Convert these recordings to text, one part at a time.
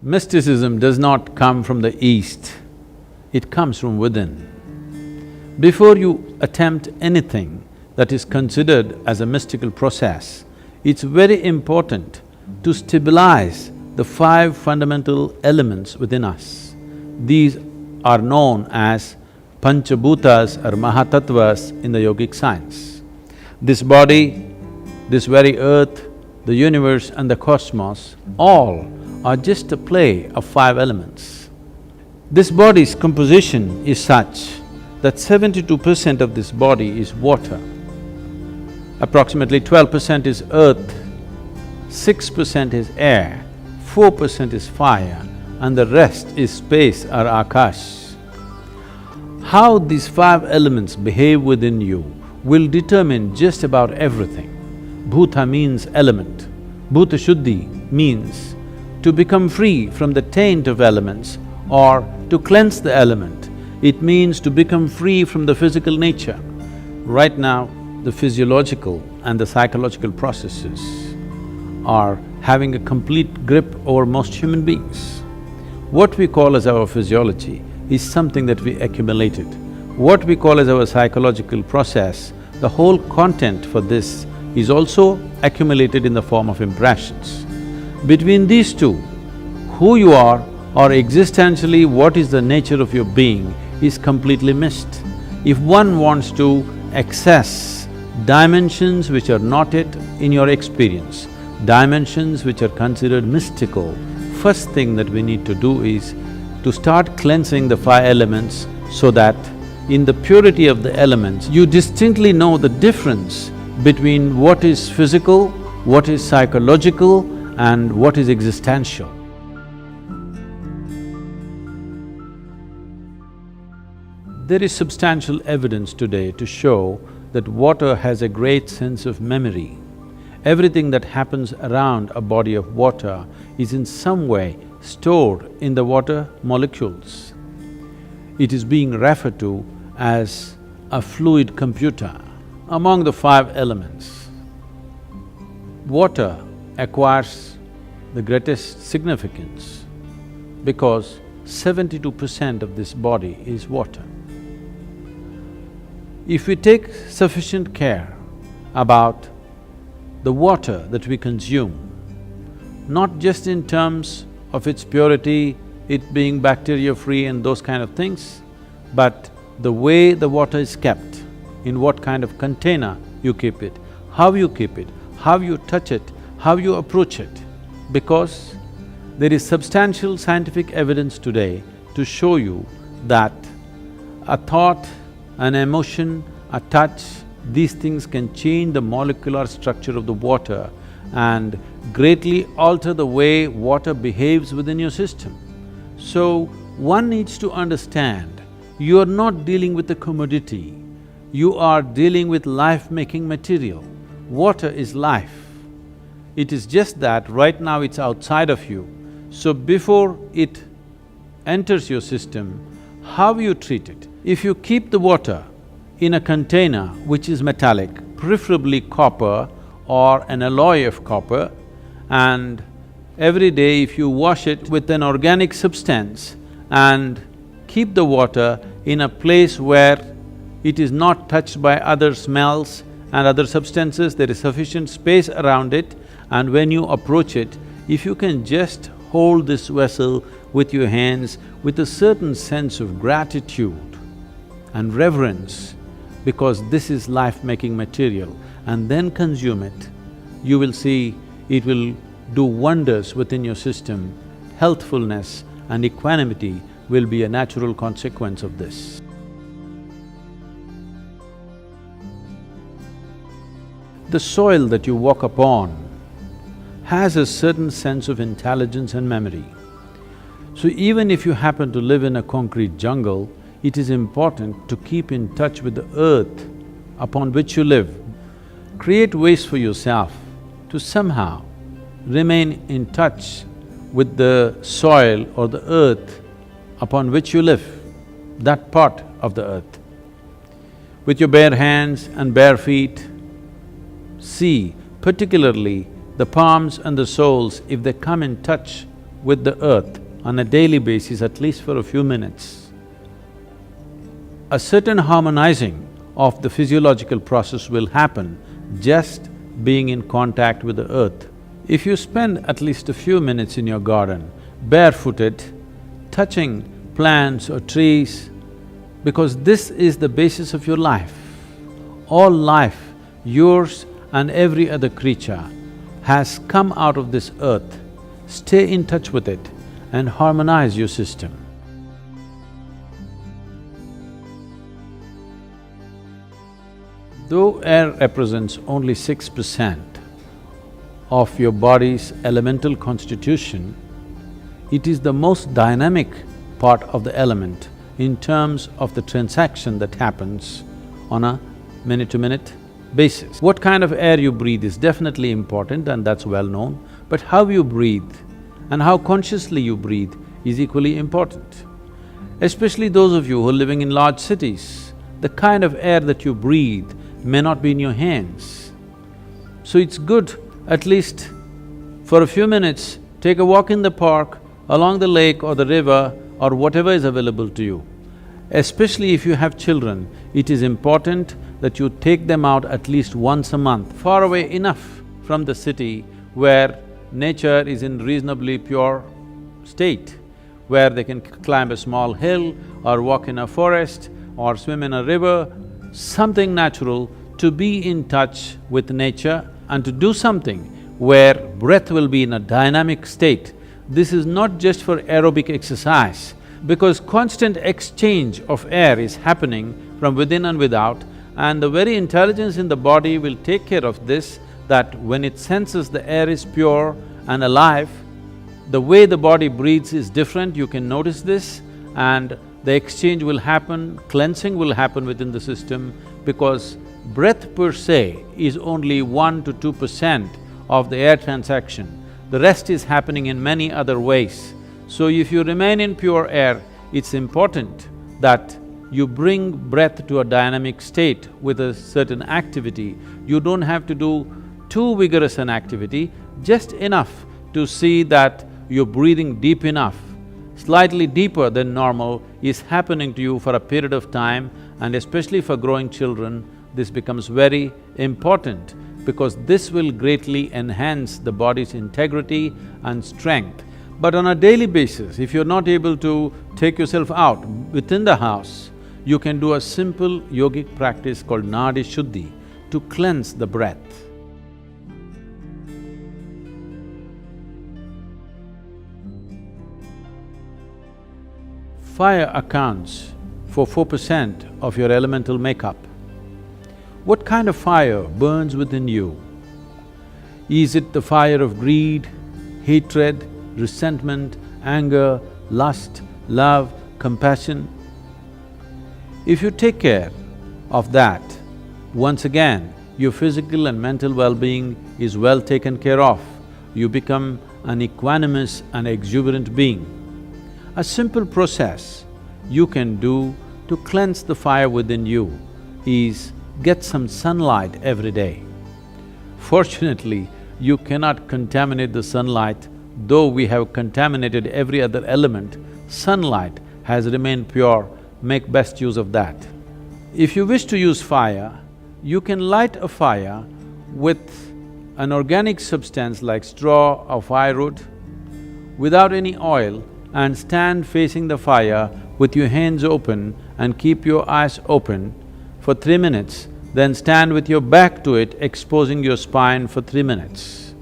Mysticism does not come from the East, it comes from within. Before you attempt anything that is considered as a mystical process, it's very important to stabilize the five fundamental elements within us. These are known as Panchabhutas or Mahatattvas in the yogic science. This body, this very earth, the universe and the cosmos, all are just a play of five elements. This body's composition is such that 72% of this body is water, approximately 12% is earth, 6% is air, 4% is fire, and the rest is space or akash. How these five elements behave within you will determine just about everything. Bhuta means element. Bhuta Shuddhi means to become free from the taint of elements or to cleanse the element. It means to become free from the physical nature. Right now, the physiological and the psychological processes are having a complete grip over most human beings. What we call as our physiology is something that we accumulated. What we call as our psychological process, the whole content for this is also accumulated in the form of impressions. Between these two, who you are or existentially what is the nature of your being is completely missed. If one wants to access dimensions which are not yet in your experience, dimensions which are considered mystical, first thing that we need to do is to start cleansing the five elements so that in the purity of the elements, you distinctly know the difference between what is physical, what is psychological and what is existential. There is substantial evidence today to show that water has a great sense of memory. Everything that happens around a body of water is in some way stored in the water molecules. It is being referred to as a fluid computer. Among the five elements, water acquires the greatest significance because 72% of this body is water. If we take sufficient care about the water that we consume, not just in terms of its purity, it being bacteria-free and those kind of things, but the way the water is kept, in what kind of container you keep it, how you keep it, how you touch it, how you approach it. Because there is substantial scientific evidence today to show you that a thought, an emotion, a touch, these things can change the molecular structure of the water and greatly alter the way water behaves within your system. So, one needs to understand, you are not dealing with a commodity, you are dealing with life-making material. Water is life. It is just that right now it's outside of you. So before it enters your system, how you treat it? If you keep the water in a container which is metallic, preferably copper or an alloy of copper, and every day if you wash it with an organic substance and keep the water in a place where it is not touched by other smells and other substances, there is sufficient space around it, and when you approach it, if you can just hold this vessel with your hands with a certain sense of gratitude and reverence, because this is life-making material, and then consume it, you will see it will do wonders within your system. Healthfulness and equanimity will be a natural consequence of this. The soil that you walk upon has a certain sense of intelligence and memory. So even if you happen to live in a concrete jungle, it is important to keep in touch with the earth upon which you live. Create ways for yourself to somehow remain in touch with the soil or the earth upon which you live, that part of the earth. With your bare hands and bare feet, see particularly the palms and the soles, if they come in touch with the earth on a daily basis, at least for a few minutes, a certain harmonizing of the physiological process will happen just being in contact with the earth. If you spend at least a few minutes in your garden, barefooted, touching plants or trees, because this is the basis of your life. All life, yours and every other creature, has come out of this earth. Stay in touch with it and harmonize your system. Though air represents only 6% of your body's elemental constitution, it is the most dynamic part of the element in terms of the transaction that happens on a minute-to-minute basis. What kind of air you breathe is definitely important and that's well known, but how you breathe and how consciously you breathe is equally important. Especially those of you who are living in large cities, the kind of air that you breathe may not be in your hands. So it's good, at least for a few minutes, take a walk in the park, along the lake or the river or whatever is available to you. Especially if you have children, it is important that you take them out at least once a month, far away enough from the city where nature is in reasonably pure state, where they can climb a small hill or walk in a forest or swim in a river, something natural, to be in touch with nature and to do something where breath will be in a dynamic state. This is not just for aerobic exercise, because constant exchange of air is happening from within and without, and the very intelligence in the body will take care of this, that when it senses the air is pure and alive, the way the body breathes is different, you can notice this, and the exchange will happen, cleansing will happen within the system, because breath per se is only 1 to 2% of the air transaction. The rest is happening in many other ways. So if you remain in pure air, it's important that you bring breath to a dynamic state with a certain activity. You don't have to do too vigorous an activity, just enough to see that you're breathing deep enough, slightly deeper than normal is happening to you for a period of time, and especially for growing children, this becomes very important, because this will greatly enhance the body's integrity and strength. But on a daily basis, if you're not able to take yourself out within the house, you can do a simple yogic practice called Nadi Shuddhi to cleanse the breath. Fire accounts for 4% of your elemental makeup. What kind of fire burns within you? Is it the fire of greed, hatred, resentment, anger, lust, love, compassion? If you take care of that, once again, your physical and mental well-being is well taken care of. You become an equanimous and exuberant being. A simple process you can do to cleanse the fire within you is get some sunlight every day. Fortunately, you cannot contaminate the sunlight. Though we have contaminated every other element, sunlight has remained pure, make best use of that. If you wish to use fire, you can light a fire with an organic substance like straw or firewood without any oil, and stand facing the fire with your hands open and keep your eyes open for 3 minutes, then stand with your back to it, exposing your spine for 3 minutes.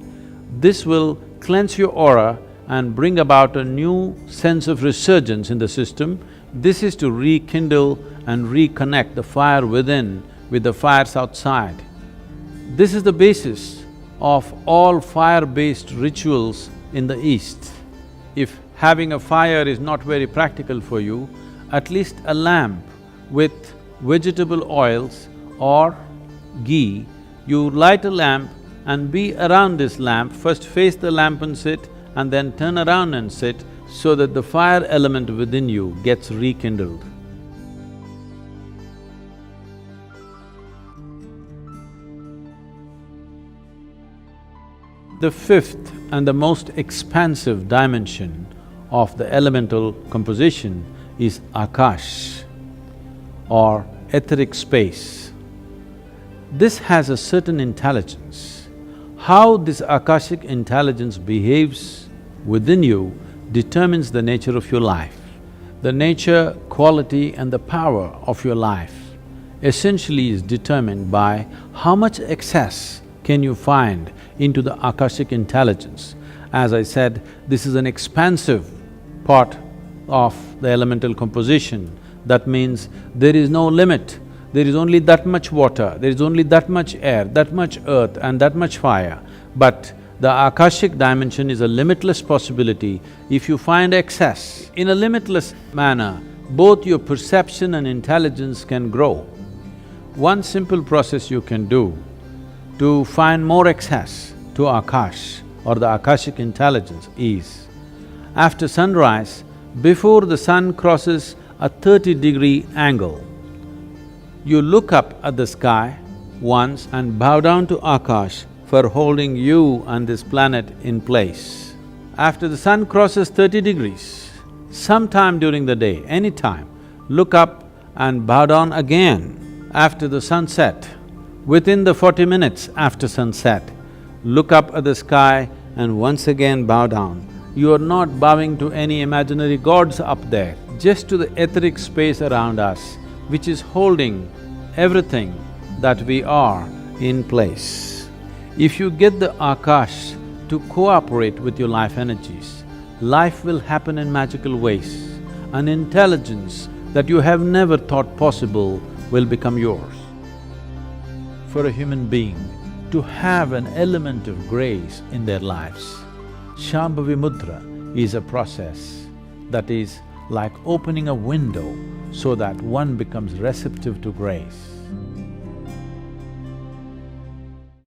This will cleanse your aura and bring about a new sense of resurgence in the system. This is to rekindle and reconnect the fire within with the fires outside. This is the basis of all fire-based rituals in the East. If having a fire is not very practical for you, at least a lamp with vegetable oils or ghee, you light a lamp and be around this lamp, first face the lamp and sit, and then turn around and sit, so that the fire element within you gets rekindled. The fifth and the most expansive dimension of the elemental composition is Akash or etheric space. This has a certain intelligence. How this Akashic intelligence behaves within you determines the nature of your life. The nature, quality and the power of your life essentially is determined by how much access can you find into the Akashic intelligence. As I said, this is an expansive part of the elemental composition. That means there is no limit. There is only that much water, there is only that much air, that much earth and that much fire. But the Akashic dimension is a limitless possibility. If you find access in a limitless manner, both your perception and intelligence can grow. One simple process you can do to find more access to Akash or the Akashic intelligence is, after sunrise, before the sun crosses a 30-degree angle, you look up at the sky once and bow down to Akash for holding you and this planet in place. After the sun crosses 30 degrees, sometime during the day, any time, look up and bow down again. After the sunset, within the 40 minutes after sunset, look up at the sky and once again bow down. You are not bowing to any imaginary gods up there, just to the etheric space around us, which is holding everything that we are in place. If you get the Akash to cooperate with your life energies, life will happen in magical ways. An intelligence that you have never thought possible will become yours. For a human being to have an element of grace in their lives, Shambhavi Mudra is a process that is like opening a window so that one becomes receptive to grace.